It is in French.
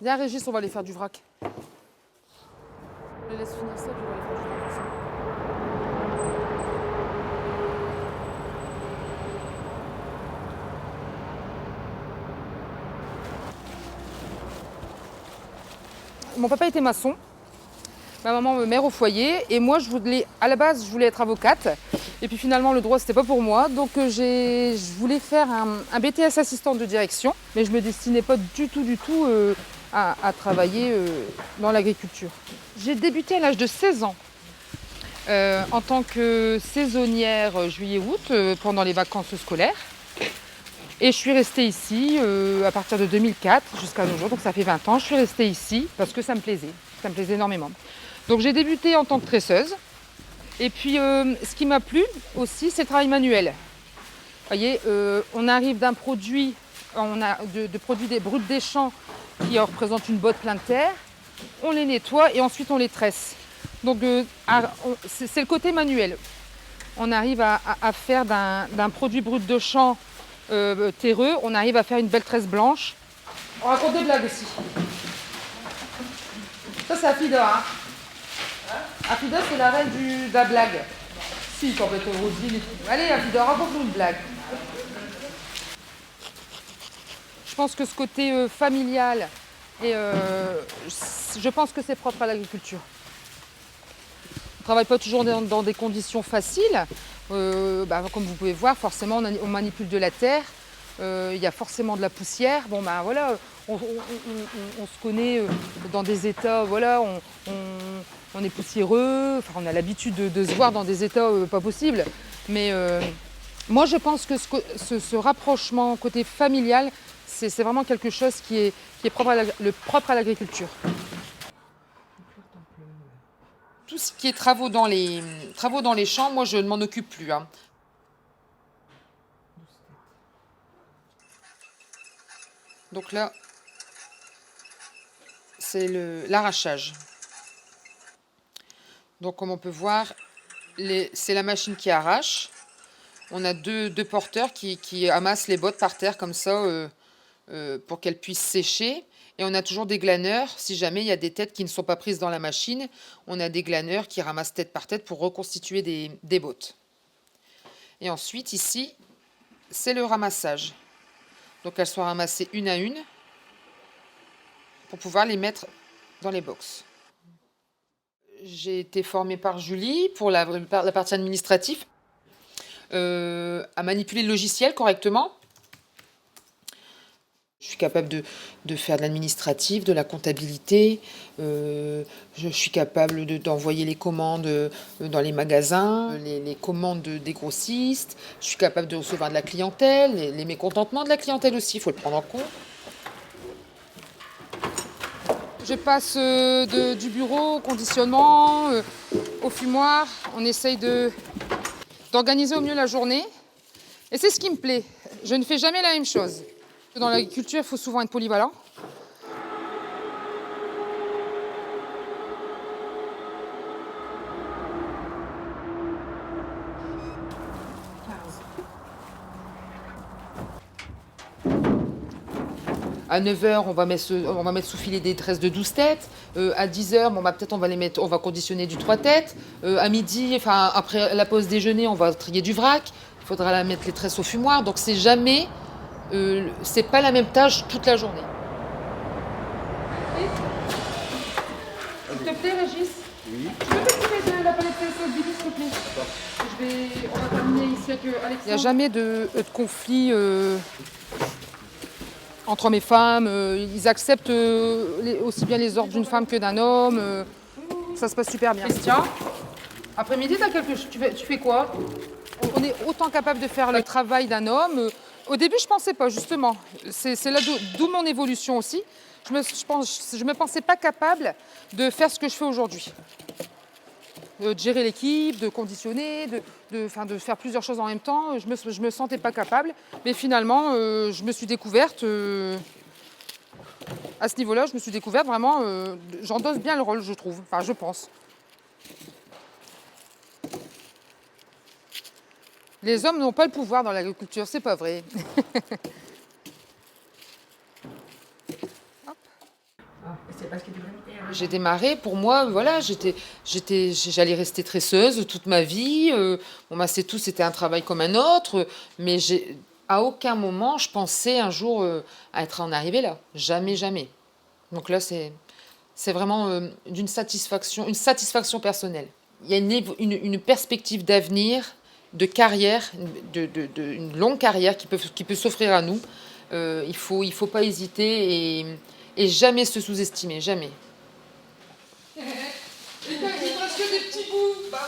Viens Régis, on va aller faire du vrac. Je les laisse finir ça, puis on va aller faire du vrac ensemble. Mon papa était maçon, ma maman me mère au foyer et moi à la base je voulais être avocate et puis finalement le droit c'était pas pour moi donc je voulais faire un BTS assistant de direction mais je me destinais pas du tout à travailler dans l'agriculture. J'ai débuté à l'âge de 16 ans en tant que saisonnière juillet-août pendant les vacances scolaires. Et je suis restée ici à partir de 2004 jusqu'à nos jours, donc ça fait 20 ans. Je suis restée ici parce que ça me plaisait énormément. Donc j'ai débuté en tant que tresseuse. Et puis ce qui m'a plu aussi, c'est le travail manuel. Vous voyez, on arrive d'un produit, on a de produits des brutes des champs qui représentent une botte pleine de terre. On les nettoie et ensuite on les tresse. Donc c'est le côté manuel. On arrive à faire d'un produit brut de champ terreux, on arrive à faire une belle tresse blanche. On raconte des blagues aussi. Ça c'est Afida. Hein. Afida c'est la reine de la blague. Si, quand on est Roselyne et tout. Allez Afida, raconte-nous une blague. Je pense que ce côté familial, je pense que c'est propre à l'agriculture. On ne travaille pas toujours dans des conditions faciles. Comme vous pouvez voir, forcément, on manipule de la terre. Il y a forcément de la poussière. Bon, ben voilà, on se connaît dans des états, voilà, on est poussiéreux. Enfin, on a l'habitude de se voir dans des états pas possibles. Mais moi, je pense que ce rapprochement côté familial, c'est vraiment quelque chose qui est propre à l'agriculture. Tout ce qui est travaux dans les champs, moi, je ne m'en occupe plus. Hein. Donc là, c'est l'arrachage. Donc comme on peut voir, c'est la machine qui arrache. On a deux porteurs qui amassent les bottes par terre comme ça pour qu'elles puissent sécher. Et on a toujours des glaneurs, si jamais il y a des têtes qui ne sont pas prises dans la machine, on a des glaneurs qui ramassent tête par tête pour reconstituer des bottes. Et ensuite, ici, c'est le ramassage. Donc elles sont ramassées une à une pour pouvoir les mettre dans les box. J'ai été formée par Julie pour la partie administrative, à manipuler le logiciel correctement. Je suis capable de faire de l'administratif, de la comptabilité. Je suis capable d'envoyer les commandes dans les magasins, les commandes des grossistes. Je suis capable de recevoir de la clientèle, les mécontentements de la clientèle aussi, il faut le prendre en compte. Je passe du bureau au conditionnement, au fumoir. On essaye d'organiser au mieux la journée. Et c'est ce qui me plaît. Je ne fais jamais la même chose. Dans l'agriculture, il faut souvent être polyvalent. À 9h, on va mettre sous filet des tresses de 12 têtes. À 10h, peut-être on va conditionner du 3 têtes. À midi, après la pause déjeuner, on va trier du vrac. Il faudra mettre les tresses au fumoir. Donc c'est pas la même tâche toute la journée. S'il te plaît, Régis. Oui. Tu peux t'occuper de la palette de Billy, s'il te plaît. On va terminer ici avec Alexandre. Il n'y a jamais de conflit entre hommes et femmes. Ils acceptent aussi bien les ordres d'une femme que d'un homme. Ça se passe super bien. Christian, après-midi, tu fais quoi? On est autant capable de faire le travail d'un homme. Au début, je ne pensais pas, justement. C'est là d'où mon évolution aussi. Je me pensais pas capable de faire ce que je fais aujourd'hui. De gérer l'équipe, de conditionner, de faire plusieurs choses en même temps. Je me sentais pas capable. Mais finalement, je me suis découverte... à ce niveau-là, je me suis découverte vraiment... j'endosse bien le rôle, je trouve. Enfin, je pense. Les hommes n'ont pas le pouvoir dans l'agriculture, c'est pas vrai. c'est parce que tu vraiment. J'ai démarré, pour moi, voilà, j'allais rester tresseuse toute ma vie. Bon, bah, c'est tout, c'était un travail comme un autre. Mais à aucun moment, je pensais un jour à être en arrivée là. Jamais, jamais. Donc là, c'est vraiment une satisfaction personnelle. Il y a une perspective d'avenir, de carrière, une longue carrière qui peut s'offrir à nous. Il faut pas hésiter et jamais se sous-estimer, jamais. Il reste que des petits bouts. Bah